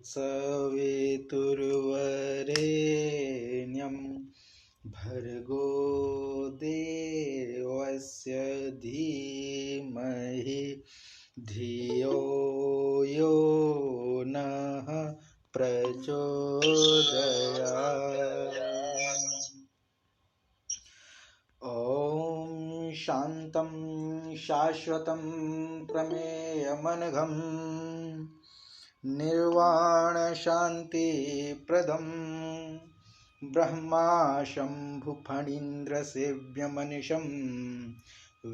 तत्सवितुर्वरेण्यं भर्गो देवस्य धीमहि धियो यो नः प्रचोदयात्। ॐ शान्तं शाश्वतं प्रमेयमनघं निर्वाणशान्तिप्रदं ब्रह्मा शम्भुफणीन्द्रसेव्यमनिशं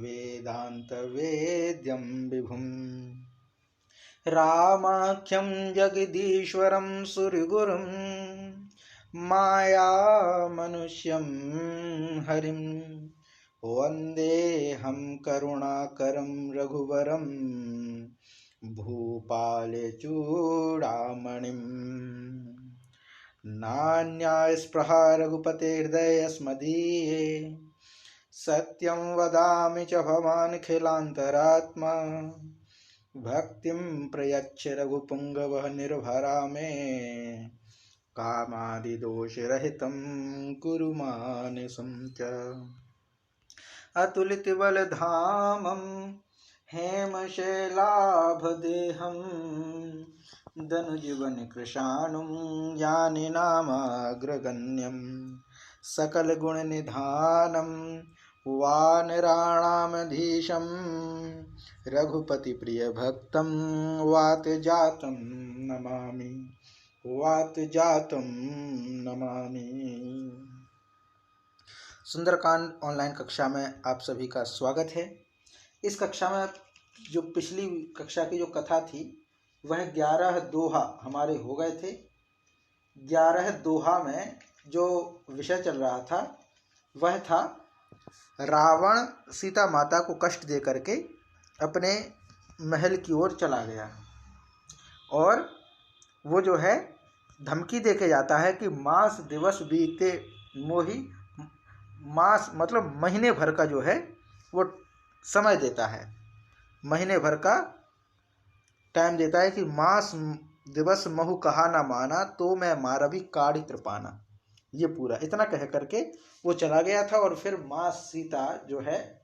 वेदान्तवेद्यं विभुम् रामाख्यं जगदीश्वरं सुरगुरुं मायामनुष्यं हरिं वन्देऽहं करुणाकरं रघुवरं भूपालचूडामणिम्। नान्यास्पृहा रघुपतेर्दयस्मदीये सत्यं वदामि च भवानखिलान्तरात्मा। भक्तिं प्रयच्छ रघुपुङ्गवः निर्भरा मे कामादिदोषरहितं कुरु मानसं च। अतुलितबलधामं हेमशैलाभदेहं दनुजीवनकृशानुं ज्ञानिनामाग्रगण्यं सकलगुणनिधानं वानराणामधीशं रघुपतिप्रियभक्तं वातजातं नमामि वातजातं नमामि। सुंदरकांड ऑनलाइन कक्षा में आप सभी का स्वागत है। इस कक्षा में जो पिछली कक्षा की जो कथा थी वह 11 दोहा हमारे हो गए थे। 11 दोहा में जो विषय चल रहा था वह था रावण सीता माता को कष्ट दे करके अपने महल की ओर चला गया और वो जो है धमकी देके जाता है कि मास दिवस बीते मोहि। मास मतलब महीने भर का जो है वो समय देता है, महीने भर का टाइम देता है कि मास दिवस महु कहा ना माना तो मैं मारवी काड़ी कृपाना। ये पूरा इतना कह करके वो चला गया था और फिर माँ सीता जो है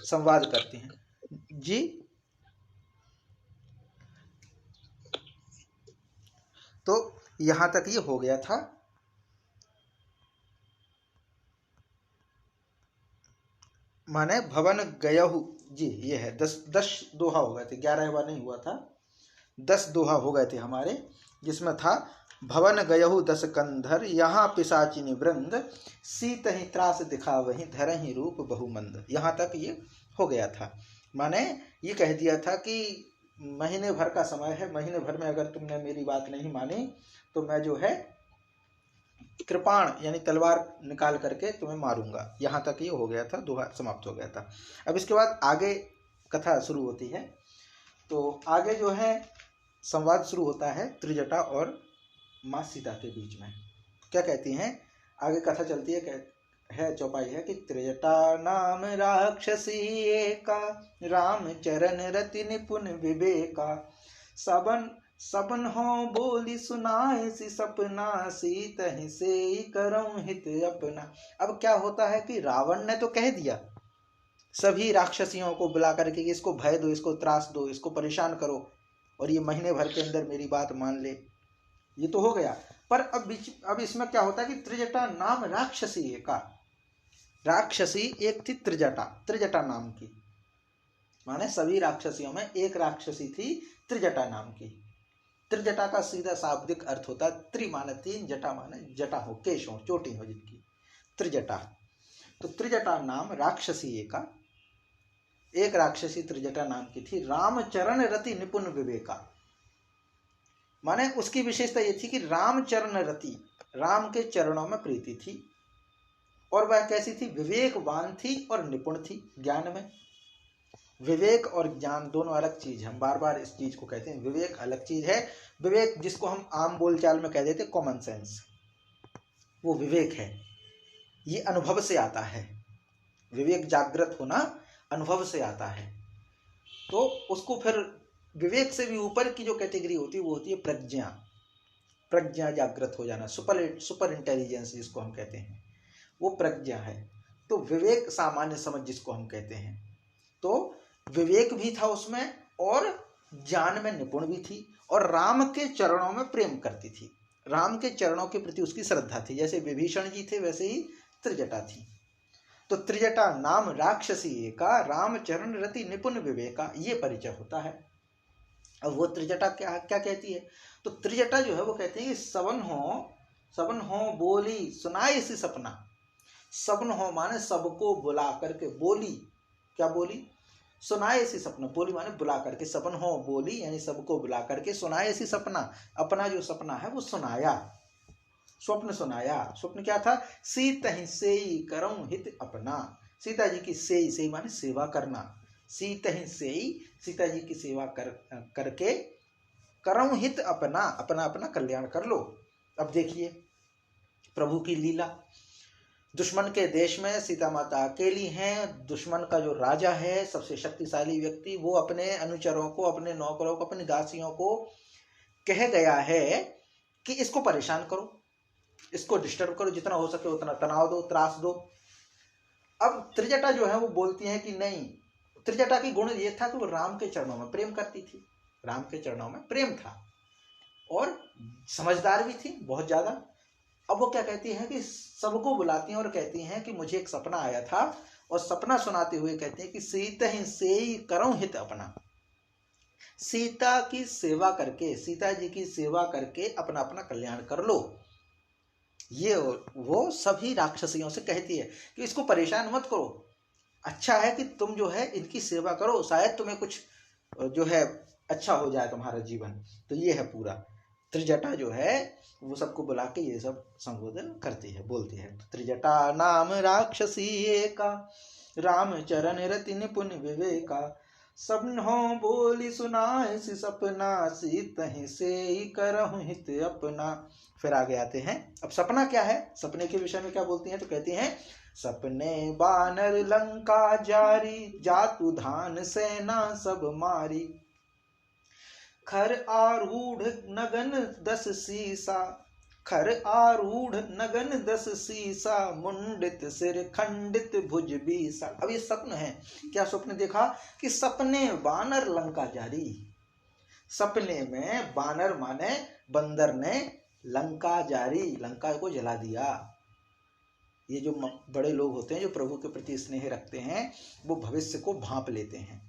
संवाद करती हैं। जी तो यहां तक ये हो गया था। माने भवन गयहु जी ये है 10 दोहा हो गए थे, 11वां नहीं हुआ था। 10 दोहा हो गए थे हमारे, जिसमें था भवन गयहु 10 कंधर यहाँ पिशाचिनी वृंद सीत ही त्रास दिखा वही धरहि रूप बहुमंद। यहाँ तक ये हो गया था। माने ये कह दिया था कि महीने भर का समय है, महीने भर में अगर तुमने मेरी बात नहीं मानी तो मैं जो है कृपाण यानी तलवार निकाल करके तुम्हें मारूंगा। यहाँ तक ये हो गया था, दोहा समाप्त हो गया था। अब इसके बाद आगे कथा शुरू होती है। तो आगे जो है संवाद शुरू होता है त्रिजटा और माँ सीता के बीच में। क्या कहती हैं आगे कथा चलती है चौपाई है कि त्रिजटा नाम राक्षसी एका राम चरण रति निपुण विवेका सबन हो बोली सुनाए सी सपना सीत ही से करऊं हित अपना। अब क्या होता है कि रावण ने तो कह दिया सभी राक्षसियों को बुला करके इसको भय दो, इसको त्रास दो, इसको परेशान करो और ये महीने भर के अंदर मेरी बात मान ले। ये तो हो गया, पर अब इसमें क्या होता है कि त्रिजटा नाम राक्षसी एका, राक्षसी एक थी त्रिजटा नाम की। माने सभी राक्षसियों में एक राक्षसी थी त्रिजटा नाम की। त्रिजटा का सीधा शाब्दिक अर्थ होता है त्रि माने 3, जटा माने जटा हो, केश हो, चोटी हो जिनकी, त्रिजटा। तो त्रिजटा नाम राक्षसी एका, एक राक्षसी त्रिजटा नाम की थी। रामचरण रति निपुण विवेका, माने उसकी विशेषता ये थी कि रामचरण रति, राम के चरणों में प्रीति थी और वह कैसी थी, विवेकवान थी और निपुण थी ज्ञान में। विवेक और ज्ञान दोनों अलग चीज है, हम बार बार इस चीज को कहते हैं। विवेक अलग चीज है, विवेक जिसको हम आम बोलचाल में कह देते कॉमन सेंस, वो विवेक है। ये अनुभव से आता है, विवेक जागृत होना अनुभव से आता है। तो उसको फिर विवेक से भी ऊपर की जो कैटेगरी होती है वो होती है प्रज्ञा। प्रज्ञा जागृत हो जाना, सुपर इंटेलिजेंस जिसको हम कहते हैं, वो प्रज्ञा है। तो विवेक सामान्य समझ जिसको हम कहते हैं, तो विवेक भी था उसमें और ज्ञान में निपुण भी थी और राम के चरणों में प्रेम करती थी। राम के चरणों के प्रति उसकी श्रद्धा थी। जैसे विभीषण जी थे वैसे ही त्रिजटा थी। तो त्रिजटा नाम राक्षसी एका, राम चरण रति निपुण विवेका, ये परिचय होता है। अब वो त्रिजटा क्या क्या कहती है? तो त्रिजटा जो है वो कहती है कि सबन हो बोली सुनाए इसी सपना। सबन हो माने सबको बुला करके बोली, क्या बोली? सुनाए इसी सपना। बोली माने बुला करके, सबन हो बोली यानी सबको बुला करके, सुनाए इसी सपना, अपना जो सपना है वो सुनाया, स्वप्न सुनाया। स्वप्न क्या था? सीतहि सेई करऊं हित अपना। सीता जी की सेई माने सेवा करना। सीतहि सेई, सीता जी की सेवा करके करऊं हित अपना, अपना अपना कल्याण कर लो। अब देखिए प्रभु की लीला। दुश्मन के देश में सीता माता अकेली हैं। दुश्मन का जो राजा है, सबसे शक्तिशाली व्यक्ति, वो अपने अनुचरों को, अपने नौकरों को, अपनी दासियों को कह गया है कि इसको परेशान करो, इसको डिस्टर्ब करो, जितना हो सके उतना तनाव दो, त्रास दो। अब त्रिजटा जो है वो बोलती है कि नहीं। त्रिजटा की गुण ये था कि वो राम के चरणों में प्रेम करती थी, राम के चरणों में प्रेम था और समझदार भी थी बहुत ज्यादा। अब वो क्या कहती है कि सबको बुलाती हैं और कहती हैं कि मुझे एक सपना आया था, और सपना सुनाते हुए कहती हैं कि सीतहि सेई करऊं हित अपना। सीता की सेवा करके, सीता जी की सेवा करके अपना अपना कल्याण कर लो। ये वो सभी राक्षसियों से कहती है कि इसको परेशान मत करो, अच्छा है कि तुम जो है इनकी सेवा करो, शायद तुम्हें कुछ जो है अच्छा हो जाए तुम्हारा जीवन। तो ये है पूरा। त्रिजटा जो है वो सबको बुला के ये सब संबोधन करती है, बोलती है। तो त्रिजटा नाम राक्षसी एका, राम चरण रति निपुण विवेका। सबन हो बोली सुनाए सि सपना, सीतहि सेई करहु हित अपना। फिर आगे आते हैं। अब सपना क्या है, सपने के विषय में क्या बोलती हैं? तो कहती हैं सपने बानर लंका जारी, जातु धान सेना सब मारी। खर आरूढ़ नगन 10 सीसा, खर आरूढ़ नगन 10 सीसा, मुंडित सिर खंडित भुज बीसा। अब ये स्वप्न है। क्या स्वप्न देखा? कि सपने बानर लंका जारी। सपने में बानर माने बंदर ने लंका जारी, लंका को जला दिया। ये जो बड़े लोग होते हैं जो प्रभु के प्रति स्नेह रखते हैं, वो भविष्य को भांप लेते हैं।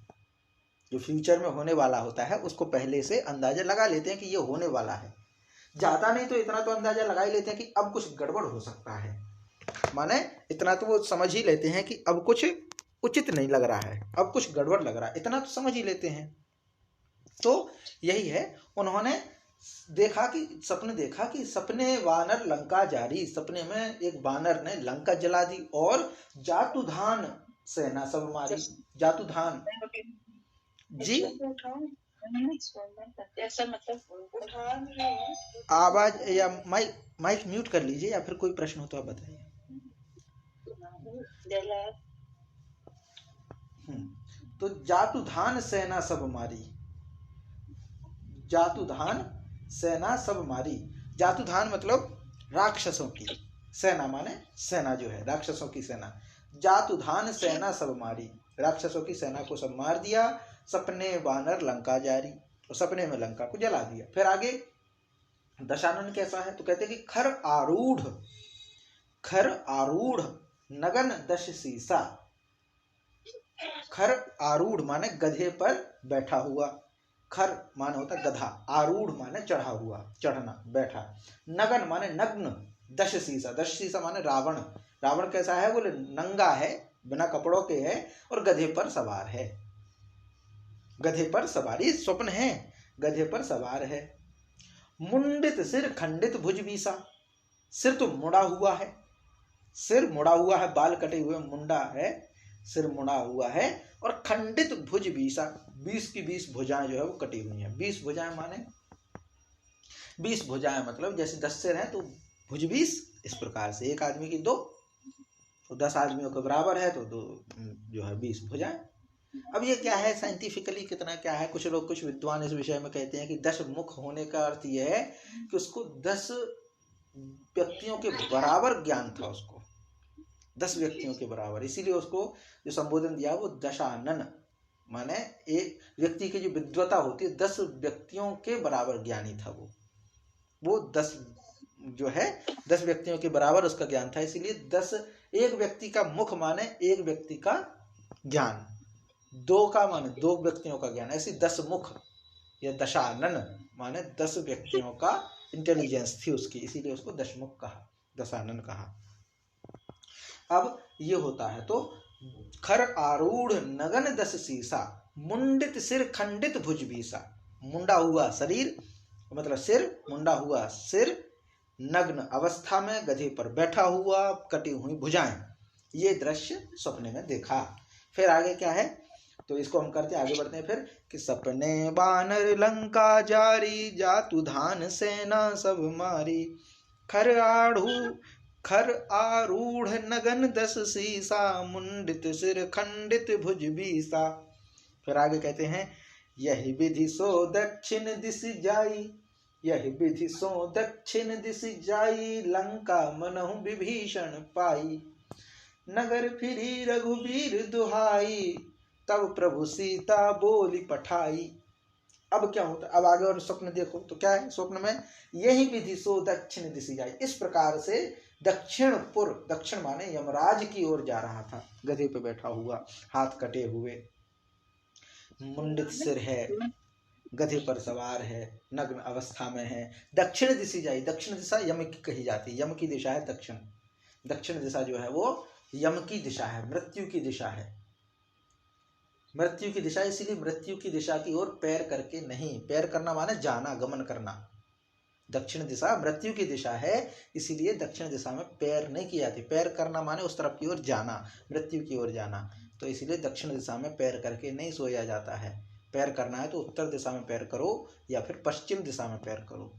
जो फ्यूचर में होने वाला होता है उसको पहले से अंदाजा लगा लेते हैं कि ये होने वाला है। ज्यादा नहीं तो इतना तो अंदाजा लगा ही लेते हैं कि अब कुछ गड़बड़ हो सकता है। माने इतना तो वो समझ ही लेते हैं कि अब कुछ उचित नहीं लग रहा है, अब कुछ गड़बड़ लग रहा है, इतना तो समझ ही लेते हैं। तो यही है, उन्होंने देखा कि सपने देखा कि सपने वानर लंका जारी, सपने में एक बानर ने लंका जला दी और जातुधान सेना सब मारी। जातुधान जी ऐसा मतलब आवाज या माइक म्यूट कर लीजिए, या फिर कोई प्रश्न हो तो आप बताइए। तो जातुधान सेना सब मारी, जातुधान सेना सब मारी। जातुधान मतलब राक्षसों की सेना, माने सेना जो है राक्षसों की सेना। जातुधान सेना सब मारी, राक्षसों की सेना को सब मार दिया। सपने वानर लंका जारी, तो सपने में लंका को जला दिया। फिर आगे दशानन कैसा है? तो कहते हैं कि खर आरूढ़, खर आरूढ़ नगन 10 सीसा। खर आरूढ़ माने गधे पर बैठा हुआ, खर माने होता गधा, आरूढ़ माने चढ़ा हुआ, चढ़ना, बैठा। नगन माने नग्न, 10 सीसा, 10 सीसा माने रावण। रावण कैसा है? बोले नंगा है, बिना कपड़ों के है और गधे पर सवार है। गधे पर सवारी स्वप्न है, गधे पर सवार है। मुंडित सिर खंडित भुज बीसा, सिर तो मुड़ा हुआ है, सिर मुड़ा हुआ है, बाल कटे हुए, मुंडा है, सिर मुड़ा हुआ है। और खंडित भुज बीसा, 20 की 20 भुजाएं जो है वो कटी हुई हैं। 20 भुजाएं माने 20 भुजाएं मतलब जैसे 10 सिर हैं तो भुज 20, इस प्रकार से एक आदमी की 2, तो 10 आदमियों के बराबर है तो 2 जो है 20 भुजाएं। अब ये क्या है साइंटिफिकली कितना क्या है, कुछ लोग कुछ विद्वान इस विषय में कहते हैं कि 10 मुख होने का अर्थ यह है कि उसको 10 व्यक्तियों के बराबर ज्ञान था, उसको 10 व्यक्तियों के बराबर, इसीलिए उसको जो संबोधन दिया वो दशानन, माने एक व्यक्ति की जो विद्वता होती है 10 व्यक्तियों के बराबर ज्ञानी था वो 10 जो है 10 व्यक्तियों के बराबर उसका ज्ञान था, इसीलिए 10 एक व्यक्ति का मुख माने एक व्यक्ति का ज्ञान, 2 का माने 2 व्यक्तियों का ज्ञान, ऐसी 10 मुख या दशानन माने 10 व्यक्तियों का इंटेलिजेंस थी उसकी, इसीलिए उसको दशमुख कहा, दशानन कहा। अब ये होता है तो खर आरूढ़ नगन 10 सीसा, मुंडित सिर खंडित भुज बीसा, मुंडा हुआ शरीर मतलब सिर, मुंडा हुआ सिर, नग्न अवस्था में गधे पर बैठा हुआ, कटी हुई भुजाएं, ये दृश्य सपने में देखा। फिर आगे क्या है तो इसको हम करते आगे बढ़ते हैं फिर कि सपने बानर लंका जारी, जातु धान सेना सब मारी, खर आरूढ़ नगन 10 सीसा, मुंडित सिर खंडित भुज बीसा। फिर आगे कहते हैं यही विधि सो दक्षिण दिश जाई, यही विधि सो दक्षिण दिश जाई, लंका मनहु विभीषण पाई, नगर फिरी रघुबीर दुहाई, तब प्रभु सीता बोली पठाई। अब क्या होता है, अब आगे और स्वप्न देखो तो क्या है स्वप्न में, यही विधि सो दक्षिण दिश जाई, इस प्रकार से दक्षिणपुर, दक्षिण माने यमराज की ओर जा रहा था, गधे पे बैठा हुआ, हाथ कटे हुए, मुंडित सिर है, गधे पर सवार है, नग्न अवस्था में है, दक्षिण दिशा जाई, दक्षिण दिशा यम की कही जाती है, यम की दिशा है दक्षिण, दक्षिण दिशा जो है वो यम की दिशा है, मृत्यु की दिशा है, मृत्यु की दिशा, इसीलिए मृत्यु की दिशा की ओर पैर करके नहीं, पैर करना माने जाना, गमन करना, दक्षिण दिशा मृत्यु की दिशा है, इसीलिए दक्षिण दिशा में पैर नहीं की जाती, पैर करना माने उस तरफ की ओर जाना, मृत्यु की ओर जाना, तो इसीलिए दक्षिण दिशा में पैर करके नहीं सोया जाता है, पैर करना है तो उत्तर दिशा में पैर करो या फिर पश्चिम दिशा में पैर करो।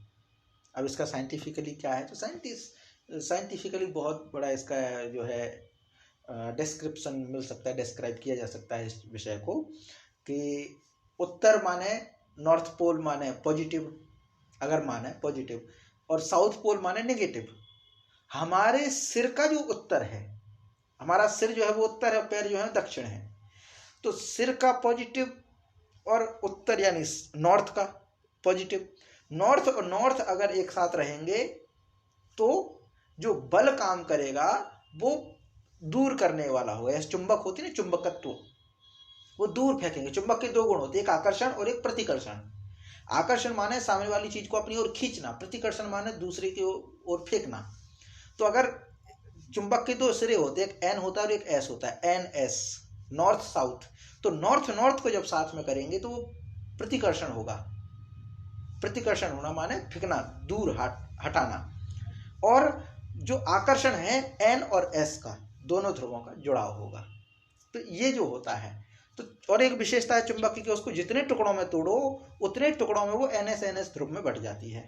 अब इसका साइंटिफिकली क्या है तो साइंटिफिकली बहुत बड़ा इसका जो है डिस्क्रिप्शन मिल सकता है, डिस्क्राइब किया जा सकता है इस विषय को कि उत्तर माने नॉर्थ पोल माने पॉजिटिव, अगर माने पॉजिटिव, और साउथ पोल माने नेगेटिव। हमारे सिर का जो उत्तर है, हमारा सिर जो है वो उत्तर है, पैर जो है दक्षिण है, तो सिर का पॉजिटिव और उत्तर यानी नॉर्थ का पॉजिटिव, नॉर्थ और नॉर्थ अगर एक साथ रहेंगे तो जो बल काम करेगा वो दूर करने वाला होगा, ऐसे चुंबक होती है ना, चुंबकत्व, वो दूर फेंकेंगे। चुंबक के 2 गुण होते हैं, एक आकर्षण और एक प्रतिकर्षण। आकर्षण माने सामने वाली चीज को अपनी ओर खींचना, प्रतिकर्षण माने दूसरे की ओर फेंकना। तो अगर चुंबक के 2 सिरे होते हैं, एक एन होता है और एक एस होता है, एन एस, नॉर्थ साउथ, तो नॉर्थ नॉर्थ को जब साथ में करेंगे तो वो प्रतिकर्षण होगा, प्रतिकर्षण होना माने फेंकना, दूर हटाना। और जो आकर्षण है एन और एस का, दोनों ध्रुवों का जुड़ाव होगा। तो ये जो होता है, तो और एक विशेषता है चुंबक की, उसको जितने टुकड़ों में तोड़ो उतने टुकड़ों में वो एनएस एनएस ध्रुव में बढ़ जाती है,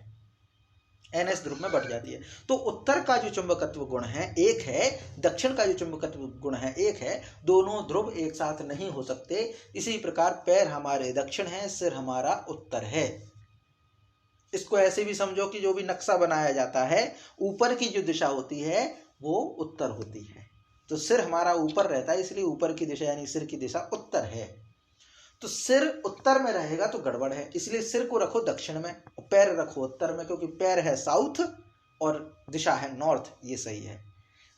एनएस ध्रुव में बढ़ जाती है। तो उत्तर का जो चुंबकत्व गुण है एक है, दक्षिण का जो चुंबकत्व गुण है एक है, दोनों ध्रुव एक साथ नहीं हो सकते। इसी प्रकार पैर हमारे दक्षिण है, सिर हमारा उत्तर है। इसको ऐसे भी समझो कि जो भी नक्शा बनाया जाता है, ऊपर की जो दिशा होती है वो उत्तर होती है, तो सिर हमारा ऊपर रहता है, इसलिए ऊपर की दिशा यानी सिर की दिशा उत्तर है। तो सिर उत्तर में रहेगा तो गड़बड़ है, इसलिए सिर को रखो दक्षिण में और पैर रखो उत्तर में, क्योंकि पैर है साउथ और दिशा है नॉर्थ, ये सही है।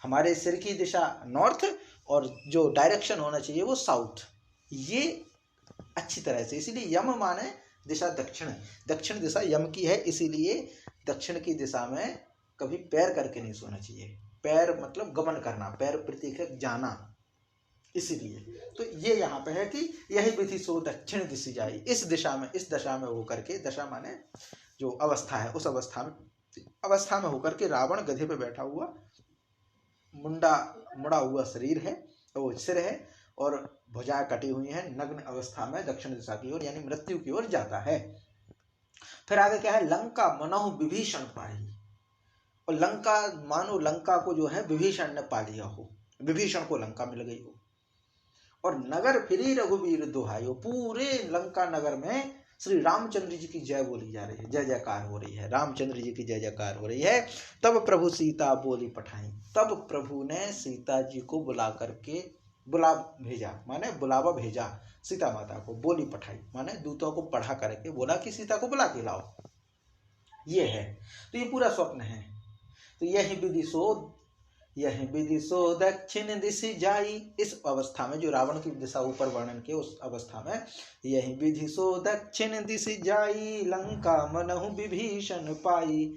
हमारे सिर की दिशा नॉर्थ और जो डायरेक्शन होना चाहिए वो साउथ, ये अच्छी तरह से, इसीलिए यम माने दिशा दक्षिण, दक्षिण दिशा यम की है, इसीलिए दक्षिण की दिशा में कभी पैर करके नहीं सोना चाहिए। पैर मतलब गमन करना, पैर प्रतीक है जाना, इसीलिए। तो ये यहाँ पे है कि यही विधि सो दक्षिण दिशा जाई, इस दिशा में, इस दशा में होकर के, दशा माने जो अवस्था है, उस अवस्था में होकर के रावण गधे पे बैठा हुआ, मुड़ा हुआ शरीर है, वो सिर है और भुजाएं कटी हुई हैं, नग्न अवस्था में दक्षिण दिशा की ओर यानी मृत्यु की ओर जाता है। फिर आगे क्या है, लंका मनहु विभीषण पाई, और लंका मानो लंका को जो है विभीषण ने पा लिया हो, विभीषण को लंका मिल गई हो। और नगर फिरी रघुवीर दुहायो, पूरे लंका नगर में श्री रामचंद्र जी की जय बोली जा रही है, जय जयकार हो रही है, रामचंद्र जी की जय जयकार हो रही है। तब प्रभु सीता बोली पठाई, तब प्रभु ने सीता जी को बुला करके भेजा, माने बुलावा भेजा सीता माता को, बोली पठाई माने दूतों को पढ़ा करके बोला कि सीता को बुला के लाओ। ये है, तो ये पूरा स्वप्न है। तो यही विधि सो दक्षिण दिश जाई, इस अवस्था में जो रावण की दिशा ऊपर वर्णन के उस अवस्था में, यही विधि सो दक्षिण दिश जाई, लंका मनहु विभीषण पाई,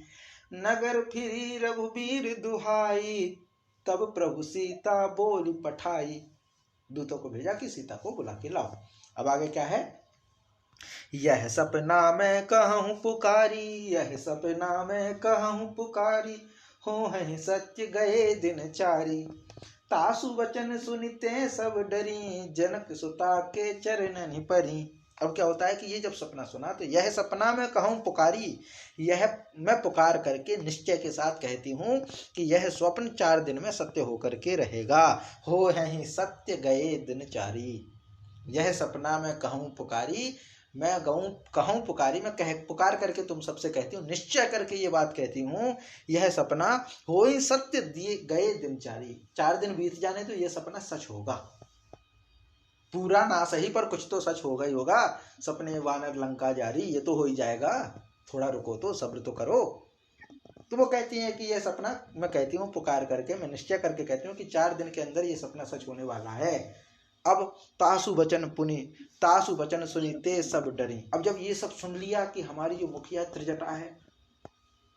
नगर फिरी रघुबीर दुहाई, तब प्रभु सीता बोली पठाई, दूतों को भेजा कि सीता को बुला के लाओ। अब आगे क्या है, यह सपना मैं कहूँ पुकारी, यह सपना मैं कहूँ पुकारी, हो है सत्य गए दिन चारी, तासु वचन सुनते सब डरी, जनक सुता के चरणनि परी। अब क्या होता है कि ये जब सपना सुना तो यह सपना मैं कहूँ पुकारी, यह मैं पुकार करके निश्चय के साथ कहती हूँ कि यह स्वप्न 4 दिन में सत्य होकर के रहेगा। हो है सत्य गए दिन चारी, यह सपना मैं कहूँ पुकारी, मैं कहूँ पुकारी, मैं पुकार करके तुम सबसे कहती हूँ, निश्चय करके ये बात कहती हूँ, यह सपना हो ही सत्य दिए गए दिन चारी, 4 दिन बीत जाने तो यह सपना सच होगा, पूरा ना सही पर कुछ तो सच होगा ही होगा। सपने वानर लंका जारी, ये तो हो ही जाएगा, थोड़ा रुको तो, सब्र तो करो। तो वो कहती है कि यह सपना मैं कहती हूँ पुकार करके, मैं निश्चय करके कहती हूँ कि 4 दिन के अंदर ये सपना सच होने वाला है। अब तासु वचन सुनी ते सब डरी। अब जब ये सब सुन लिया कि हमारी जो मुखिया त्रिजटा है,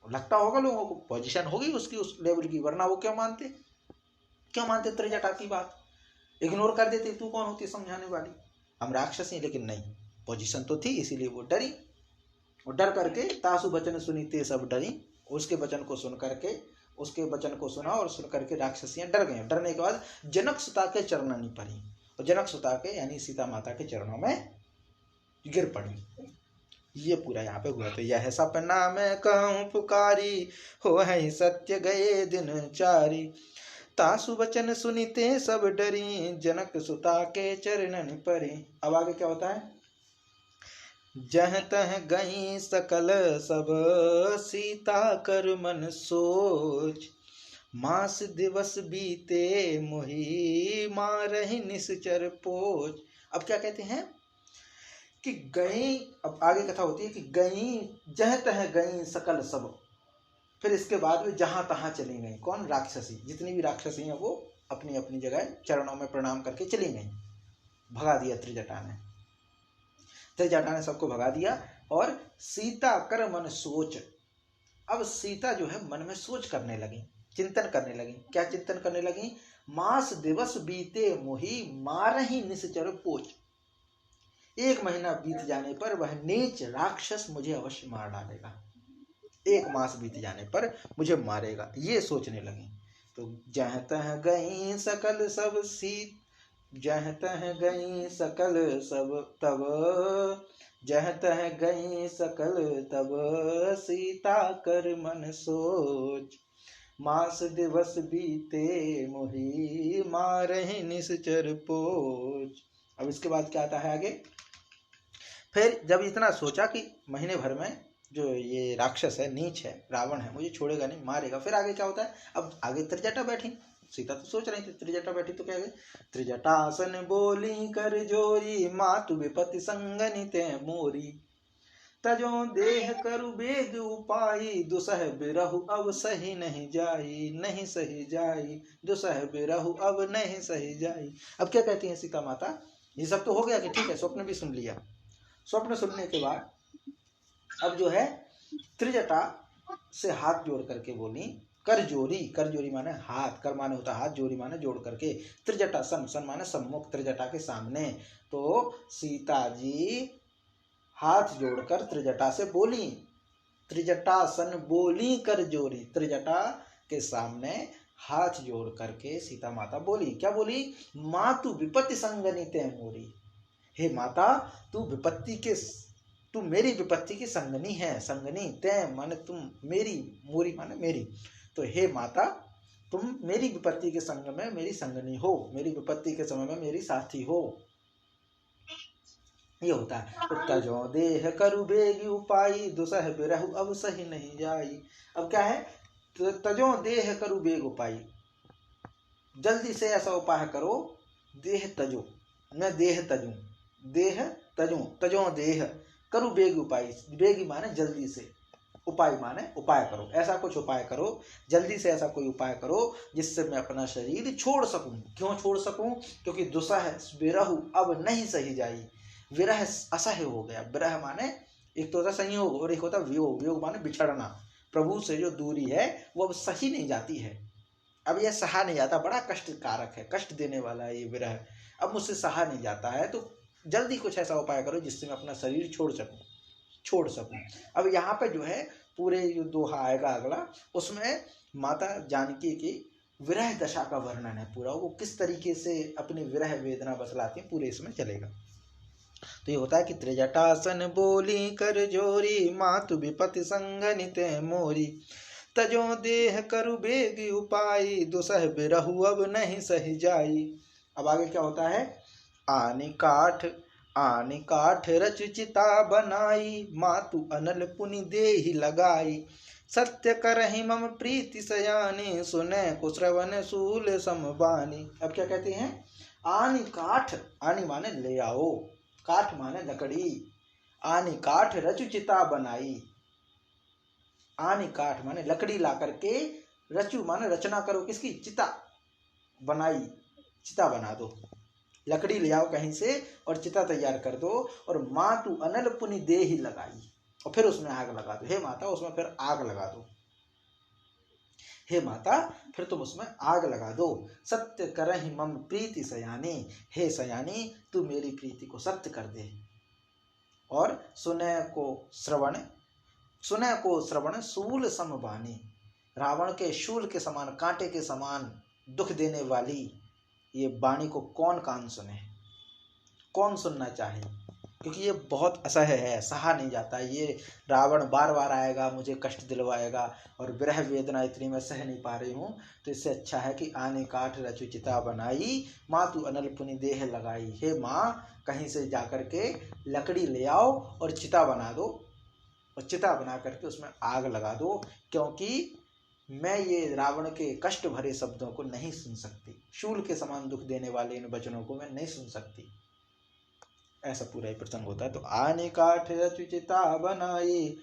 लगता होगा लोगों को पोजीशन होगी उसकी उस लेवल की, वरना वो क्यों मानते त्रिजटा की बात, इग्नोर कर देते, तू कौन होती समझाने वाली, हम राक्षस हैं। लेकिन नहीं, पोजीशन तो थी, इसीलिए वो डरी, और डर करके तासु वचन सुनी ते सब डरी, उसके वचन को सुन करके, उसके वचन को सुना और सुन करके राक्षसियां डर गए। डरने के बाद जनक सुता के चरणनि परी, और जनक सुता के यानी सीता माता के चरणों में गिर पड़ी। ये पूरा यहाँ पे हुआ। तो यह सपना मैं कहूँ पुकारी, हो है सत्य गए दिन चारी, तासु वचन सुनिते सब डरी, जनक सुता के चरणनि परी। अब आगे क्या होता है, जह तह गई सकल सब सीता कर मन सोच, मास दिवस बीते मोही मारहि निश्चर पोच। अब क्या कहते हैं कि गई, अब आगे कथा होती है कि गई, जह तह गई सकल सब, फिर इसके बाद में जहां तहां चली गई। कौन? राक्षसी, जितनी भी राक्षसी हैं वो अपनी अपनी जगह चरणों में प्रणाम करके चली गई, भगा दिया त्रिजटा ने सबको भगा दिया। और सीता कर मन सोच, अब सीता जो है मन में सोच करने लगी, चिंतन करने लगी। क्या चिंतन करने लगी? मास दिवस बीते मोही मारहि निश्चर पोच, 1 महीना बीत जाने पर वह नीच राक्षस मुझे अवश्य मार डालेगा, 1 मास बीत जाने पर मुझे मारेगा, ये सोचने लगी। तो जह तह गई सकल सब जह तह गई सकल सब तब, जह तह गई सकल तब सीता कर मन सोच, मास दिवस बीते मोही मारहि निश्चर पोच। अब इसके बाद क्या आता है आगे, फिर जब इतना सोचा कि महीने भर में जो ये राक्षस है, नीच है, रावण है, मुझे छोड़ेगा नहीं, मारेगा, फिर आगे क्या होता है, अब आगे त्रिजटा बैठी। सीता तो सोच रही थी, त्रिजटा बैठी तो क्या गई, त्रिजटासन बोली कर जोरी, मातु विपत्ति संगनि ते मोरी, तजो देह करु बेग उपाई, दुसह बिरहु अब सही नहीं जाई, दुसह बिरहु अब नहीं सही जाई। अब क्या कहती है सीता माता, ये सब तो हो गया कि ठीक है, स्वप्न भी सुन लिया। स्वप्न सुनने के बाद अब जो है त्रिजटा से हाथ जोड़ करके बोली, कर जोरी माने हाथ, कर माने होता हाथ, जोरी माने जोड़ करके, त्रिजटा सन माने सम्मुख, त्रिजटा के सामने। तो सीता जी हाथ जोड़कर त्रिजटा से बोली, त्रिजटा सन बोली कर जोरी, त्रिजटा के सामने हाथ जोड़ करके सीता माता बोली। क्या बोली? मातु विपत्ति संगनि ते मोरी, हे माता तू मेरी विपत्ति की संगनी है। संगनी ते माने तुम, मेरी, मोरी माने मेरी। तो हे माता तुम मेरी विपत्ति के संग में मेरी संगनी हो, मेरी विपत्ति के समय में मेरी साथी हो। ये होता है। तो तजो देह करु बेगी उपाई, दुसह बिरहु अब सही नहीं जाई। अब क्या है, तो तजो देह करु बेग उपाई, जल्दी से ऐसा उपाय करो, देह तजो, मैं देह तजू, देह तजू, तजो देह करु बेग उपाय, बेगी माने जल्दी से, उपाय माने उपाय करो, ऐसा कुछ उपाय करो, जल्दी से ऐसा कोई उपाय करो जिससे मैं अपना शरीर छोड़ सकूं। क्यों छोड़ सकूं? क्योंकि दुसह विरहु अब नहीं सही जाई, विरह असह्य हो गया। विरह माने एक तो होता संयोग और एक होता वियोग, वियोग माने बिछड़ना। प्रभु से जो दूरी है वो अब सही नहीं जाती है, अब यह सहा नहीं जाता, बड़ा कष्ट कारक है, कष्ट देने वाला है ये विरह, अब मुझसे सहा नहीं जाता है। तो जल्दी कुछ ऐसा उपाय करो जिससे मैं अपना शरीर छोड़ सकूं। अब यहाँ पे जो है पूरे जो दोहा आएगा अगला, उसमें माता जानकी की विरह दशा का वर्णन है पूरा, वो किस तरीके से अपनी विरह वेदना बतलाती है, पूरे इसमें चलेगा। तो ये होता है कि त्रिजटासन बोली कर जोरी, मातु विपति संग निते मोरी, तजो देह करु बेगी उपाई, दुसह बिरहु अब नहीं सही जाई। अब आगे क्या होता है, आनी काठ रच चिता बनाई, मातु अनल पुनि देहि लगाई, सत्य करहि मम प्रीति सयानी, सुने कुश्रवण सूल समबानी। अब क्या कहते हैं, आनी काठ, आनी माने ले आओ, काठ माने लकड़ी, आनी काठ रचु चिता बनाई, आनी काठ माने लकड़ी ला करके, रचु माने रचना करो, किसकी, चिता बनाई, चिता बना दो, लकड़ी ले आओ कहीं से और चिता तैयार कर दो, और मातु अनल पुनि देहि लगाई, और फिर उसमें आग लगा दो, हे माता उसमें फिर आग लगा दो, हे माता फिर तुम उसमें आग लगा दो। सत्य करहि मम प्रीति सयानी, हे सयानी तू मेरी प्रीति को सत्य कर दे। और सुने को श्रवण शूल समबानी, रावण के शूल के समान, कांटे के समान दुख देने वाली ये वाणी को कौन कान सुने, कौन सुनना चाहे, क्योंकि ये बहुत असह्य है, सहा नहीं जाता। ये रावण बार बार आएगा, मुझे कष्ट दिलवाएगा, और विरह वेदना इतनी मैं सह नहीं पा रही हूँ, तो इससे अच्छा है कि आने काठ रचु चिता बनाई, माँ तू अनल पुनि देह लगाई, हे माँ कहीं से जाकर के लकड़ी ले आओ और चिता बना दो, और चिता बना करके उसमें आग लगा दो, क्योंकि मैं ये रावण के कष्ट भरे शब्दों को नहीं सुन सकती, शूल के समान दुख देने वाले इन वचनों को मैं नहीं सुन सकती। ऐसा पूरा ही प्रसंग होता है। तो आने काठ रचु चिता बनाई,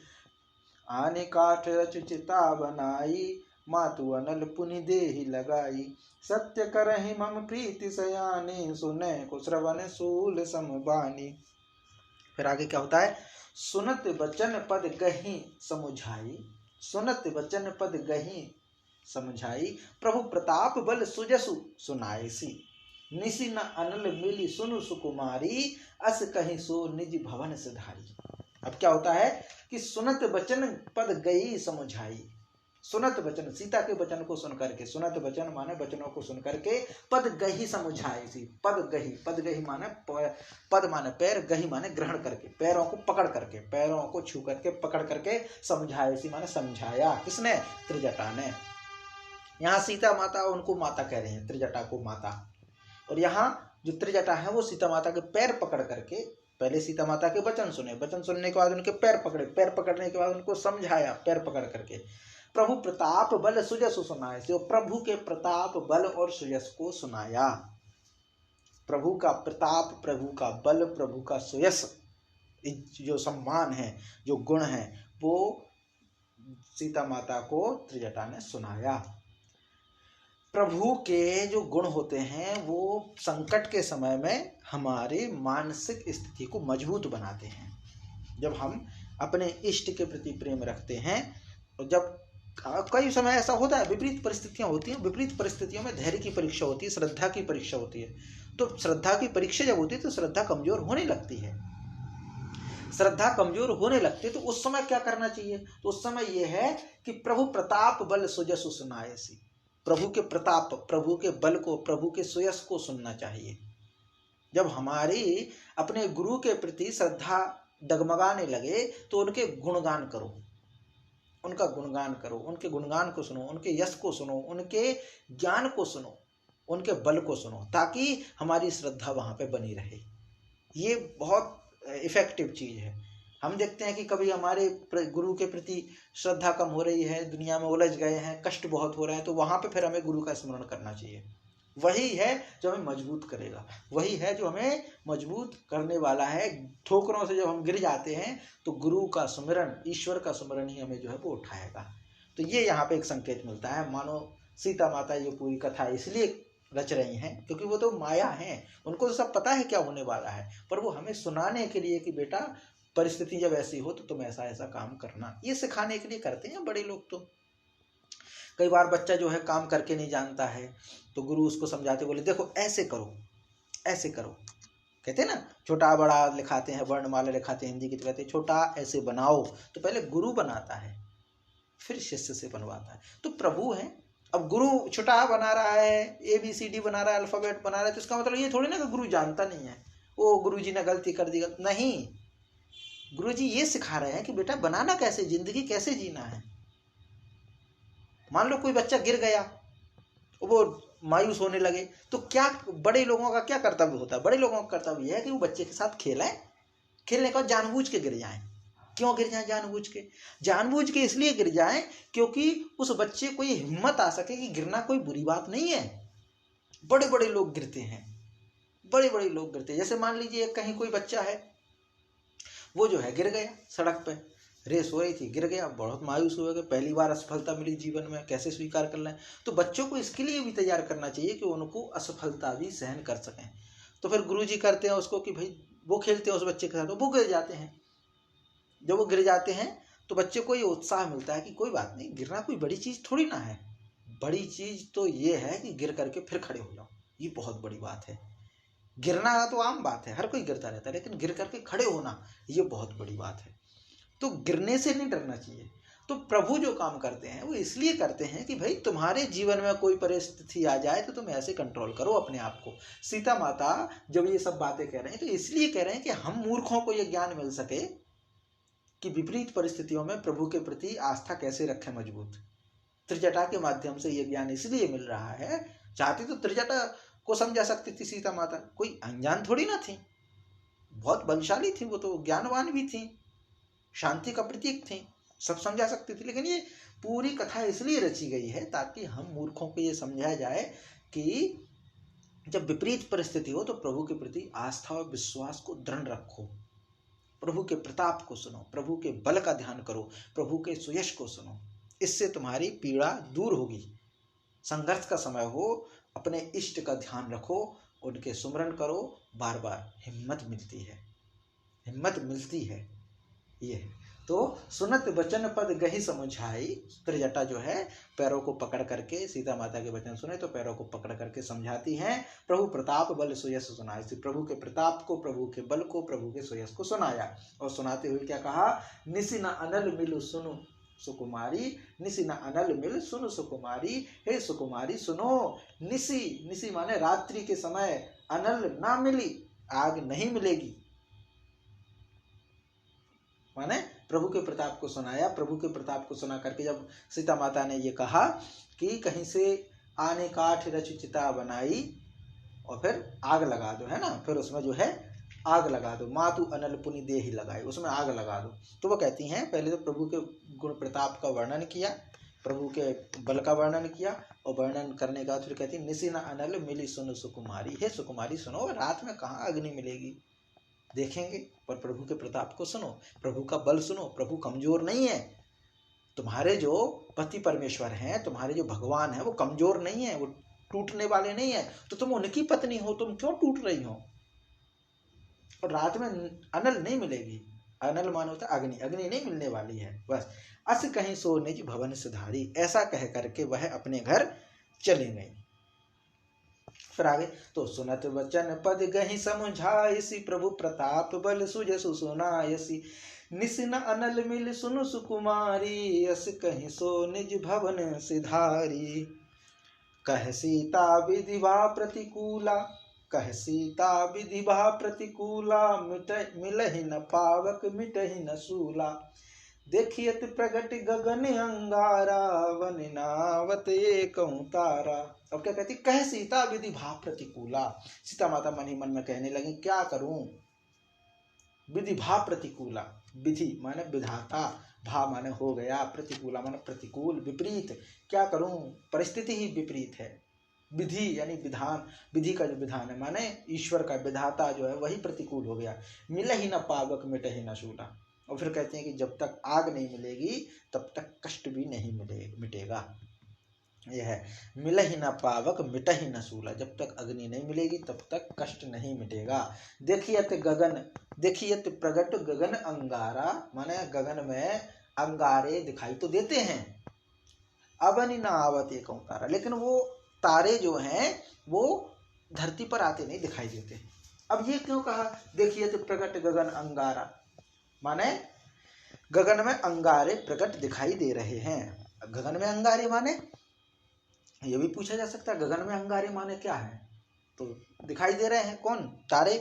आने काठ रचु चिता बनाई, मातु अनल पुनि देहि लगाई, सत्य करहि मम प्रीति सयानी, सुने को श्रवण शूल समबानी। फिर आगे क्या होता है, सुनत बचन पद गही समुझाई, सुनत बचन पद गही समझाई, प्रभु प्रताप बल सुजसु सुनायसी, निसी न अनल मिली सुनु सुकुमारी, अस कहीं सो निज भवन सिधारी। अब क्या होता है कि सुनत बचन पद गई समझाई, सुनत वचन, सीता के वचन को सुन करके, सुनत वचन माने वचनों को सुन करके, पद गही समझाई सी, पद गही माने पद माने पैर, गही माने ग्रहण करके, पैरों को पकड़ करके, पैरों को छू करके पकड़ करके, समझाई सी माने समझाया, किसने, त्रिजटा ने। यहाँ सीता माता उनको माता कह रहे हैं, त्रिजटा को माता, और यहाँ जो त्रिजटा है वो सीता माता के पैर पकड़ करके, पहले सीता माता के वचन सुने, वचन सुनने के बाद उनके पैर पकड़े, पैर पकड़ने के बाद उनको समझाया, पैर पकड़ करके, प्रभु प्रताप बल सुजस सुनाया, तो प्रभु के प्रताप बल और सुयस को सुनाया, प्रभु का प्रताप, प्रभु का बल, प्रभु का सुयस, जो सम्मान है, जो गुण है, वो सीता माता को त्रिजटा ने सुनाया। प्रभु के जो गुण होते हैं वो संकट के समय में हमारे मानसिक स्थिति को मजबूत बनाते हैं। जब हम अपने इष्ट के प्रति प्रेम रखते हैं, और जब कई समय ऐसा होता है, विपरीत परिस्थितियां होती हैं, विपरीत परिस्थितियों में धैर्य की परीक्षा होती है, श्रद्धा की परीक्षा होती है। तो श्रद्धा की परीक्षा जब होती है तो श्रद्धा कमजोर होने लगती है, श्रद्धा कमजोर होने लगती है, तो उस समय क्या करना चाहिए, तो उस समय यह है कि प्रभु प्रताप बल सुजसु सुनायसी, प्रभु के प्रताप, प्रभु के बल को, प्रभु के सुयस को सुनना चाहिए। जब हमारी अपने गुरु के प्रति श्रद्धा डगमगाने लगे तो उनके गुणगान करो, उनका गुणगान करो, उनके गुणगान को सुनो, उनके यश को सुनो, उनके ज्ञान को सुनो, उनके बल को सुनो, ताकि हमारी श्रद्धा वहाँ पे बनी रहे। ये बहुत इफेक्टिव चीज़ है। हम देखते हैं कि कभी हमारे गुरु के प्रति श्रद्धा कम हो रही है, दुनिया में उलझ गए हैं, कष्ट बहुत हो रहे हैं, तो वहाँ पे फिर हमें गुरु का स्मरण करना चाहिए। वही है जो हमें मजबूत करेगा, वही है जो हमें मजबूत करने वाला है। ठोकरों से जब हम गिर जाते हैं तो गुरु का सुमिरन, ईश्वर का सुमिरन ही हमें जो है वो उठाएगा। तो ये यहाँ पे एक संकेत मिलता है। मानो सीता माता ये पूरी कथा इसलिए रच रही हैं क्योंकि वो तो माया हैं, उनको तो सब पता है क्या होने वाला है, पर वो हमें सुनाने के लिए कि बेटा परिस्थिति जब ऐसी हो तो तुम ऐसा ऐसा काम करना, ये सिखाने के लिए करते हैं बड़े लोग। तो कई बार बच्चा जो है काम करके नहीं जानता है तो गुरु उसको समझाते, बोले देखो ऐसे करो, ऐसे करो। कहते हैं ना, छोटा बड़ा लिखाते हैं, वर्णमाला लिखाते हैं हिंदी की, तो कहते हैं छोटा ऐसे बनाओ। तो पहले गुरु बनाता है, फिर शिष्य से बनवाता है। तो प्रभु है। अब गुरु छोटा बना रहा है, ABCD बना रहा है, अल्फाबेट बना रहा है, तो इसका मतलब ये थोड़ी ना कि गुरु जानता नहीं है, वो गुरुजी ने गलती कर दी। नहीं, गुरुजी ये सिखा रहे हैं कि बेटा बनाना कैसे, जिंदगी कैसे जीना है। मान लो कोई बच्चा गिर गया, वो मायूस होने लगे, तो क्या बड़े लोगों का क्या कर्तव्य होता है? बड़े लोगों का कर्तव्य यह है कि वो बच्चे के साथ खेलें, खेलने के बाद जानबूझ के गिर जाएं। क्यों गिर जाएं जानबूझ के? जानबूझ के इसलिए गिर जाएं क्योंकि उस बच्चे को ये हिम्मत आ सके कि गिरना कोई बुरी बात नहीं है। बड़े बड़े लोग गिरते हैं, बड़े बड़े लोग गिरते हैं। जैसे मान लीजिए कहीं कोई बच्चा है, वो जो है गिर गया, सड़क पे रेस हो रही थी, गिर गया, बहुत मायूस हुए कि पहली बार असफलता मिली जीवन में, कैसे स्वीकार कर लें। तो बच्चों को इसके लिए भी तैयार करना चाहिए कि उनको असफलता भी सहन कर सकें। तो फिर गुरुजी करते हैं उसको कि भाई वो खेलते हैं उस बच्चे के साथ, वो गिर जाते हैं। जब वो गिर जाते हैं तो बच्चे को ये उत्साह मिलता है कि कोई बात नहीं, गिरना कोई बड़ी चीज़ थोड़ी ना है, बड़ी चीज़ तो ये है कि गिर करके फिर खड़े हो जाओ, ये बहुत बड़ी बात है। गिरना तो आम बात है, हर कोई गिरता रहता है, लेकिन गिर करके खड़े होना ये बहुत बड़ी बात है। तो गिरने से नहीं डरना चाहिए। तो प्रभु जो काम करते हैं वो इसलिए करते हैं कि भाई तुम्हारे जीवन में कोई परिस्थिति आ जाए तो तुम ऐसे कंट्रोल करो अपने आप को। सीता माता जब ये सब बातें कह रहे हैं तो इसलिए कह रहे हैं कि हम मूर्खों को ये ज्ञान मिल सके कि विपरीत परिस्थितियों में प्रभु के प्रति आस्था कैसे रखें मजबूत। त्रिजटा के माध्यम से ये ज्ञान इसलिए मिल रहा है। चाहती तो त्रिजटा को समझा सकती थी सीता माता, कोई अनजान थोड़ी ना थी, बहुत बलशाली थी, वो तो ज्ञानवान भी थी, शांति का प्रतीक थी, सब समझा सकती थी। लेकिन ये पूरी कथा इसलिए रची गई है ताकि हम मूर्खों को ये समझाया जाए कि जब विपरीत परिस्थिति हो तो प्रभु के प्रति आस्था और विश्वास को दृढ़ रखो, प्रभु के प्रताप को सुनो, प्रभु के बल का ध्यान करो, प्रभु के सुयश को सुनो, इससे तुम्हारी पीड़ा दूर होगी। संघर्ष का समय हो, अपने इष्ट का ध्यान रखो, उनके सुमरन करो, बार बार हिम्मत मिलती है, हिम्मत मिलती है। ये तो सुनत वचन पद गही समझाई। त्रिजटा जो है पैरों को पकड़ करके, सीता माता के वचन सुने तो पैरों को पकड़ करके समझाती हैं। प्रभु प्रताप बल सुयश सुनाई, प्रभु के प्रताप को, प्रभु के बल को, प्रभु के सुयश को सुनाया। और सुनाते हुए क्या कहा? निसी न अनल मिलु सुनु सुकुमारी, निसी न अनल मिल सुनु सुकुमारी, हे सुकुमारी सुनो। निसी, निसी माने रात्रि के समय, अनल ना मिली, आग नहीं मिलेगी, माने प्रभु के प्रताप को सुनाया। प्रभु के प्रताप को सुना करके जब सीता माता ने ये कहा कि कहीं से आने काठ रच चिता बनाई और फिर आग लगा दो, है ना, फिर उसमें जो है आग लगा दो, मातु अनल पुनि देहि लगाई, उसमें आग लगा दो। तो वो कहती हैं, पहले तो प्रभु के गुण प्रताप का वर्णन किया, प्रभु के बल का वर्णन किया, और वर्णन करने का फिर कहती निसी न अनल मिली सुनु सुकुमारी, हे सुकुमारी सुनो, रात में कहाँ अग्नि मिलेगी, देखेंगे, पर प्रभु के प्रताप को सुनो, प्रभु का बल सुनो। प्रभु कमजोर नहीं है, तुम्हारे जो पति परमेश्वर हैं, तुम्हारे जो भगवान हैं, वो कमजोर नहीं है, वो टूटने वाले नहीं है। तो तुम उनकी पत्नी हो, तुम क्यों टूट रही हो? और रात में अनल नहीं मिलेगी, अनल मानो होता अग्नि, अग्नि नहीं मिलने वाली है। बस अस कहीं सो निज भवन सिधारी, ऐसा कह करके वह अपने घर चले गई। फिर आगे तो सुनत वचन पद गही समझायसी, प्रभु प्रताप बल सुजसु सुनायसी, निसिन अनल मिल सुनु सुकुमारी, अस कहीं सो निज भवन सिधारी। कह सीता विधिवा प्रतिकूला, कह सीता विधिवा प्रतिकूला, मिलहि न पावक मिटहि न सूला, देखियत प्रगट गगन अंगारा, वन नावत एकं तारा। अब क्या कहती, कह सीता विधि भाव प्रतिकूला। सीता माता मन ही मन में कहने लगी, क्या करूं, विधि भाव प्रतिकूला, विधि माने विधाता, भाव माने हो गया, प्रतिकूला माने प्रतिकूल, विपरीत, क्या करूं, परिस्थिति ही विपरीत है। विधि यानी विधान, विधि का जो विधान है माने ईश्वर का विधाता जो है वही प्रतिकूल हो गया। मिल ही न पावक मिट ही न शूला। और फिर कहते हैं कि जब तक आग नहीं मिलेगी तब तक कष्ट भी नहीं मिटेगा। यह है, मिल ही न पावक मिट ही न शूला, जब तक अग्नि नहीं मिलेगी तब तक कष्ट नहीं मिटेगा। देखियत गगन, देखियत प्रगट गगन अंगारा, माने गगन में अंगारे दिखाई तो देते हैं, अवनि न आवत एकं तारा, लेकिन वो तारे जो हैं वो धरती पर आते नहीं दिखाई देते। अब ये क्यों कहा, देखिए तो प्रकट गगन अंगारा, माने गगन में अंगारे प्रकट दिखाई दे रहे हैं। गगन में अंगारे माने ये भी पूछा जा सकता है, गगन में अंगारे माने क्या है, तो दिखाई दे रहे हैं कौन, तारे।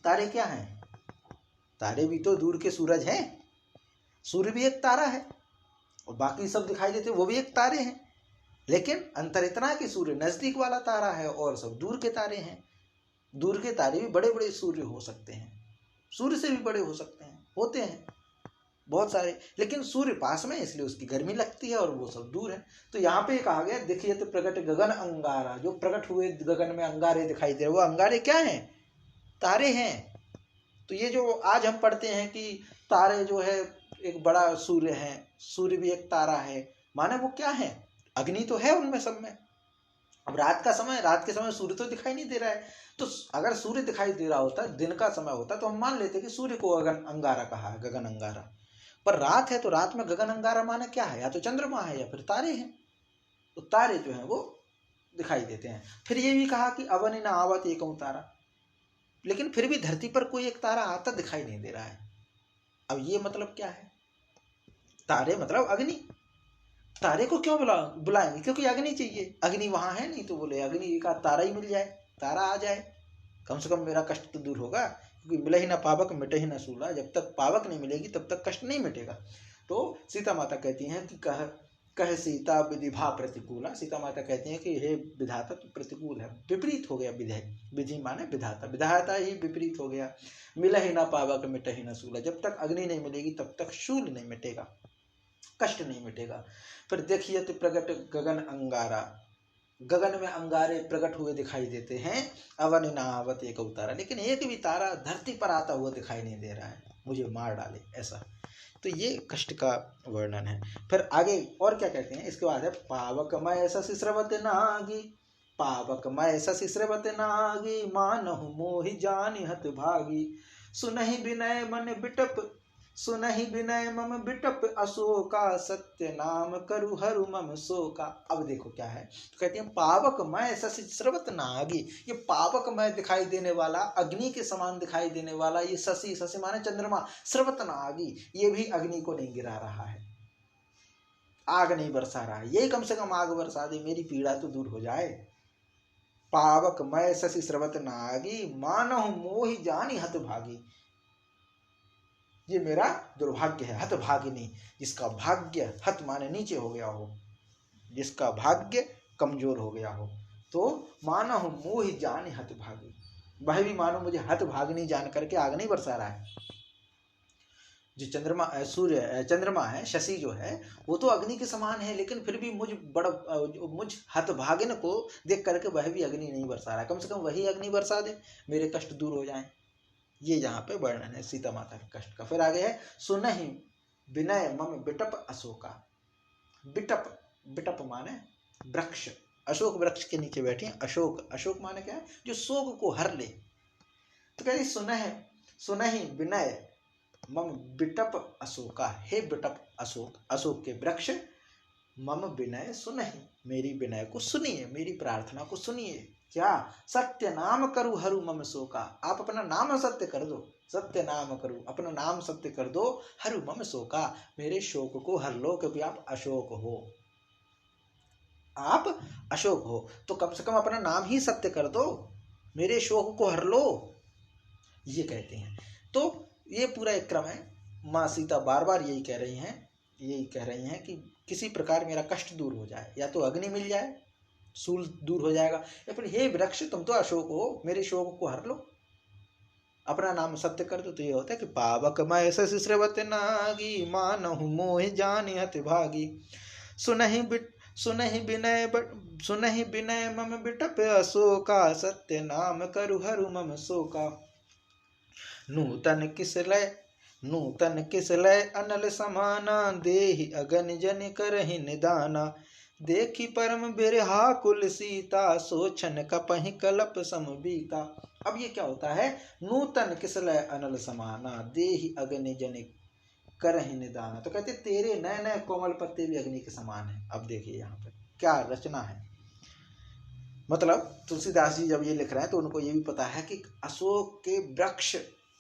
तारे क्या हैं, तारे भी तो दूर के सूरज हैं, सूर्य भी एक तारा है, और बाकी सब दिखाई देते वो भी एक तारे हैं, लेकिन अंतर इतना कि सूर्य नजदीक वाला तारा है और सब दूर के तारे हैं। दूर के तारे भी बड़े बड़े सूर्य हो सकते हैं, सूर्य से भी बड़े हो सकते हैं, होते हैं बहुत सारे, लेकिन सूर्य पास में इसलिए उसकी गर्मी लगती है और वो सब दूर है। तो यहाँ पे कहा गया देखिए तो प्रकट गगन अंगारा, जो प्रकट हुए गगन में अंगारे दिखाई दे रहे, वो अंगारे क्या हैं, तारे हैं। तो ये जो आज हम पढ़ते हैं कि तारे जो है एक बड़ा सूर्य है, सूर्य भी एक तारा है, माने वो क्या है, अग्नि तो है उनमें सब में। अब रात के समय सूर्य तो दिखाई नहीं दे रहा है, तो अगर सूर्य दिखाई दे रहा होता, दिन का समय होता, तो हम मान लेते कि सूर्य को गगन अंगारा कहा है, गगन अंगारा। पर रात है तो रात में गगन अंगारा माने क्या है, या तो चंद्रमा है या फिर तारे हैं। तो तारे जो है वो दिखाई देते हैं। फिर ये भी कहा कि अवनि न आवत एकं तारा, लेकिन फिर भी धरती पर कोई एक तारा आता दिखाई नहीं दे रहा है। अब ये मतलब क्या है, तारे मतलब अग्नि, तारे को क्यों बुलाएंगे, क्योंकि अग्नि चाहिए, अग्नि वहां है नहीं, तो बोले अग्नि का तारा ही मिल जाए, तारा आ जाए, कम से कम मेरा कष्ट तो दूर होगा। क्योंकि मिले ही ना पावक मिटे ही ना शूला, जब तक पावक नहीं मिलेगी तब तक कष्ट नहीं मिटेगा। तो सीता माता कहती हैं कि कह सीता विधिभा प्रतिकूला, सीता माता कहती हैं कि हे विधाता तो प्रतिकूल है, विपरीत हो गया, विधि माने विधाता, विधाता ही विपरीत हो गया। मिला ही ना पावक मिटे ही ना शूला, जब तक अग्नि नहीं मिलेगी तब तक शूल नहीं मिटेगा, कष्ट नहीं मिटेगा। फिर देखिए तो प्रगट गगन अंगारा, गगन में अंगारे प्रकट हुए दिखाई देते हैं, अवन नावत एक तारा, लेकिन एक भी तारा धरती पर आता हुआ दिखाई नहीं दे रहा है, मुझे मार डाले ऐसा। तो ये कष्ट का वर्णन है। फिर आगे और क्या कहते हैं, इसके बाद है पावकमय शशि स्रवत नागी, पावकमय शशि स्रवत नागी, मानहु मोहि जानि हत भागी, सुनहि विनय मन बिटप, सुनहि विनय मम बिटप अशोका, सत्य नाम करु हरु मम शोका। अब देखो क्या है, तो कहते हैं पावकमय शशि स्रवत नागी, ये पावकमय दिखाई देने वाला, अग्नि के समान दिखाई देने वाला ये शशि, शशि माने चंद्रमा, स्रवत नागी, ये भी अग्नि को नहीं गिरा रहा है, आग नहीं बरसा रहा है, ये कम से कम आग बरसा दे, मेरी पीड़ा तो दूर हो जाए। पावकमय शशि स्रवत नागी, मानहु मोहि जानि हत भागी, ये मेरा दुर्भाग्य है, हत भागिनी, जिसका भाग्य, हत माने नीचे हो गया हो, जिसका भाग्य कमजोर हो गया हो, तो मानो मोहि जानि हत भागी, वह भी मानो मुझे हत भागिनी जान करके आग नहीं बरसा रहा है। जो चंद्रमा है, शशि जो है वो तो अग्नि के समान है, लेकिन फिर भी मुझ हतभागिन को देख करके वह भी अग्नि नहीं बरसा रहा है, कम से कम वही अग्नि बरसा दे, मेरे कष्ट दूर हो जाएं। ये यहाँ पे वर्णन है सीता माता के कष्ट का। फिर आगे है सुनहि विनय मम बिटप अशोका, बिटप, बिटप माने वृक्ष, अशोक वृक्ष के नीचे बैठे हैं, अशोक, अशोक माने क्या है, जो शोक को हर ले। तो कह रही सुनहि विनय मम बिटप अशोका, हे बिटप अशोक, अशोक के वृक्ष, मम विनय सुनहि, मेरी विनय को सुनिए, मेरी प्रार्थना को सुनिए। क्या, सत्य नाम करूँ हरू मम शोका, आप अपना नाम सत्य कर दो, सत्य नाम करूँ, अपना नाम सत्य कर दो, हरू मम शोका, मेरे शोक को हर लो, क्योंकि आप अशोक हो, आप अशोक हो, तो कम से कम अपना नाम ही सत्य कर दो, मेरे शोक को हर लो, ये कहते हैं। तो ये पूरा एक क्रम है, माँ सीता बार बार यही कह रही हैं कि किसी प्रकार मेरा कष्ट दूर हो जाए, या तो अग्नि मिल जाए, शूल दूर हो जाएगा, या फिर हे वृक्ष तुम तो अशोक हो, मेरे शोक को हर लो, अपना नाम सत्य कर दो। तो ये होता है कि पावक मय श्रवत नागी, मानहु मोहि जानि अति भागी, सुनहि विनय मम बिटप अशोका, सत्य नाम करु हरु मम शोका। नूतन किस लय अनल समाना, देहि अगन जन करहि निदाना, देखी परम बिरहा कुल सीता, सोचन कपहि कलप सम बीता। अब ये क्या होता है, नूतन किस लय अनल समाना, देहि अग्नि जन करहि निदाना। तो कहते तेरे नए नए कोमल पत्ते भी अग्नि के समान है। अब देखिए यहाँ पर क्या रचना है, मतलब तुलसीदास जी जब ये लिख रहे हैं तो उनको ये भी पता है कि अशोक के वृक्ष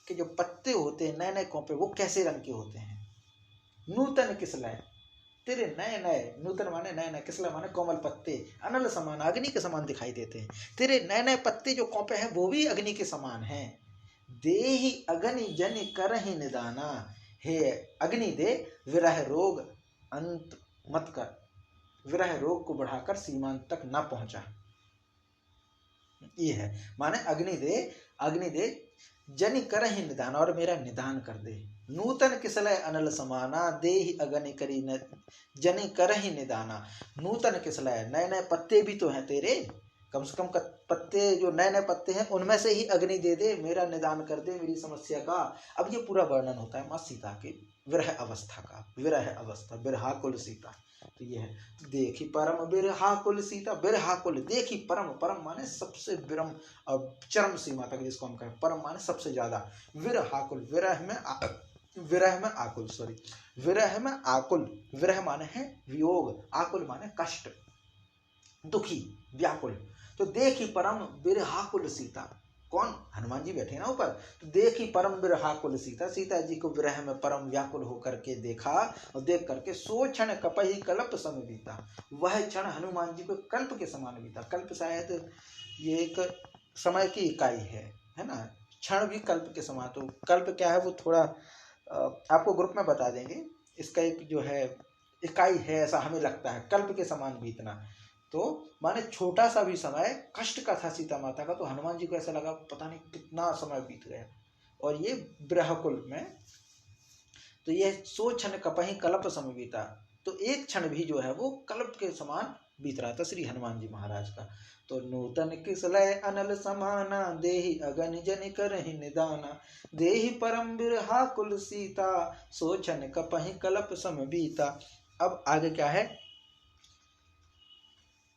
के जो पत्ते होते हैं, नए नए कोपे, वो कैसे रंग के होते हैं। नूतन किस लय, तेरे नए नए, नूतन माने नए नए, किसला माने कोमल पत्ते, अनल समान, अग्नि के समान दिखाई देते हैं। तेरे नए नए पत्ते जो कोपे हैं वो भी अग्नि के समान हैं। देहि अग्नि जनि करहि निदाना, हे अग्नि दे विरह रोग अंत मत कर, विरह रोग को बढ़ाकर सीमांत तक न पहुंचा। ये है माने अग्नि दे जनि करहि निदान, और मेरा निदान कर दे। नूतन किसलय अनल समाना, देहि अग्नि करी जनि करहि निदाना। नूतन किसलय, नए नए पत्ते भी तो हैं तेरे, कम से कम पत्ते जो नए नए पत्ते हैं उनमें से ही अग्नि दे दे, मेरा निदान कर दे मेरी समस्या का। अब ये पूरा वर्णन होता है माँ सीता के विरह अवस्था का, विरह अवस्था, बिरहाकुल सीता। तो ये है, देखी परम बिरहाकुल सीता, बिरहाकुल, देखी परम, परम माने सबसे विरम और चरम सीमा तक जिसको हम कहें, परम माने सबसे ज्यादा, विरहाकुल, विरह में आकुल, सॉरी, विरह में आकुल, विरह माने है वियोग, आकुल माने कष्ट, दुखी, व्याकुल। तो देखी परम बिरहाकुल सीता, कौन, हनुमान जी बैठे ना ऊपर, तो देखी परम बिरहाकुल सीता, सीता जी को विरह में परम व्याकुल होकर के देखा, और देख करके सो क्षण कपहि कल्प सम बीता, वह क्षण हनुमान जी को कल्प के समान बीता। कल्प शायद ये एक समय की इकाई है ना, क्षण भी कल्प के समान। तो कल्प क्या है वो थोड़ा आपको ग्रुप में बता देंगे, इसका एक जो है इकाई है, ऐसा हमें लगता है, कल्प के समान बीतना। तो माने छोटा सा भी समय कष्ट का था सीता माता का, तो हनुमान जी को ऐसा लगा पता नहीं कितना समय बीत गया। और ये बिरहकुल में, तो ये सो क्षण कपहि कल्प सम बीता, तो एक क्षण भी जो है वो कल्प के समान बीत रहा था श्री हनुमान जी महाराज का। तो नूतन किसलय अनल समाना, देहि अगन जनि करहि निदाना, देहि परम बिरहाकुल सीता, सो क्षण कपहि कल्प सम बीता। अब आगे क्या है,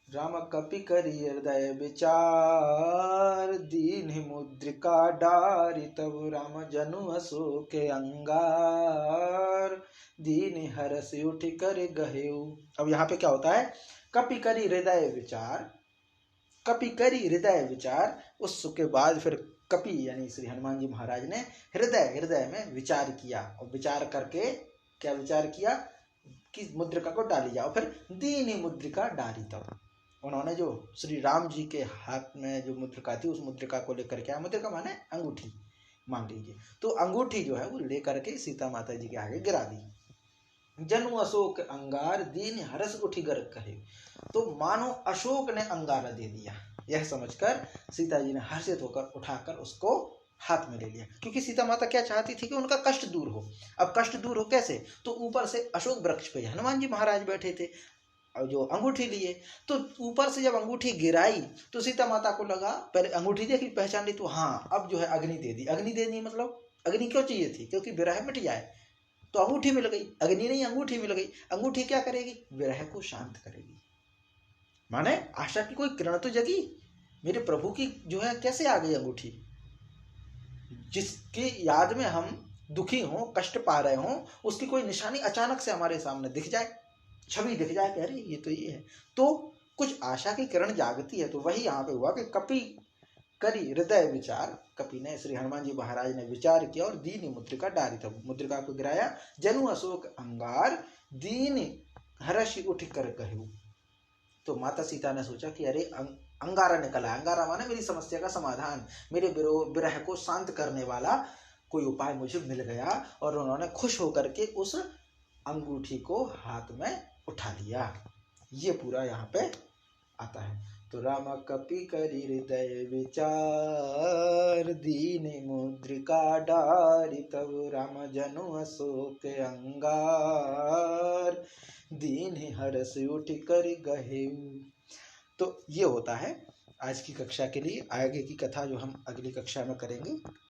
राम कपि करि हृदय विचार, दीन मुद्रिका डारि, तब राम जनु अशोक अंगार, दीन हरस उठ कर गहेऊ। अब यहाँ पे क्या होता है, कपि करि हृदय विचार, कपि करि हृदय विचार, उसके बाद फिर कपि यानी श्री हनुमान जी महाराज ने हृदय में विचार किया, और विचार करके क्या विचार किया कि मुद्रिका को डाली जाओ, फिर दीन मुद्रिका डारी, तब उन्होंने जो श्री राम जी के हाथ में जो मुद्रिका थी उस मुद्रिका को लेकर के, मुद्रिका माने अंगूठी मान लीजिए, तो अंगूठी जो है वो लेकर के सीता माता जी के आगे गिरा दी। जनु अशोक अंगार, दीन हरस उठी गर कहे, तो मानो अशोक ने अंगारा दे दिया, यह समझकर सीता जी ने हर्षित होकर उठाकर उसको हाथ में ले लिया। क्योंकि सीता माता क्या चाहती थी कि उनका कष्ट दूर हो। अब कष्ट दूर हो कैसे, तो ऊपर से अशोक वृक्ष पे हनुमान जी महाराज बैठे थे और जो अंगूठी लिए, तो ऊपर से जब अंगूठी गिराई तो सीता माता को लगा, पहले अंगूठी देखी पहचान ली, तो हाँ अब जो है अग्नि दे दी। अग्नि दे दी मतलब अग्नि क्यों चाहिए थी, क्योंकि विरह मिट जाए, तो अंगूठी मिल गई, अग्नि नहीं अंगूठी मिल गई। अंगूठी क्या करेगी, विरह को शांत करेगी, माने आशा की कोई किरण तो जगी, मेरे प्रभु की जो है कैसे आ गई अंगूठी, जिसकी याद में हम दुखी हों, कष्ट पा रहे हों, उसकी कोई निशानी अचानक से हमारे सामने दिख जाए, छवि दिख जाए, कह रही ये तो ये है, तो कुछ आशा की किरण जागती है। तो वही यहाँ पे हुआ कि कपि करी हृदय विचार, कपि ने श्री हनुमान जी महाराज ने विचार किया और दीन मुद्रिका डारी, तब मुद्रिका को गिराया। जनु अशोक अंगार, दीन हर्ष उठ कर कहू, तो माता सीता ने सोचा कि अरे अंगारा निकला, अंगारा माने मेरी समस्या का समाधान, मेरे विरह को शांत करने वाला कोई उपाय मुझे मिल गया और उन्होंने खुश होकर के उस अंगूठी को हाथ में उठा लिया। ये पूरा यहाँ पे आता है। तो राम कपि करि हृदय विचार, दीन मुद्रिका डारि तब राम जनु अशोक अंगार, दीन हरष उठ कर गहे। तो ये होता है आज की कक्षा के लिए। आगे की कथा जो हम अगली कक्षा में करेंगे।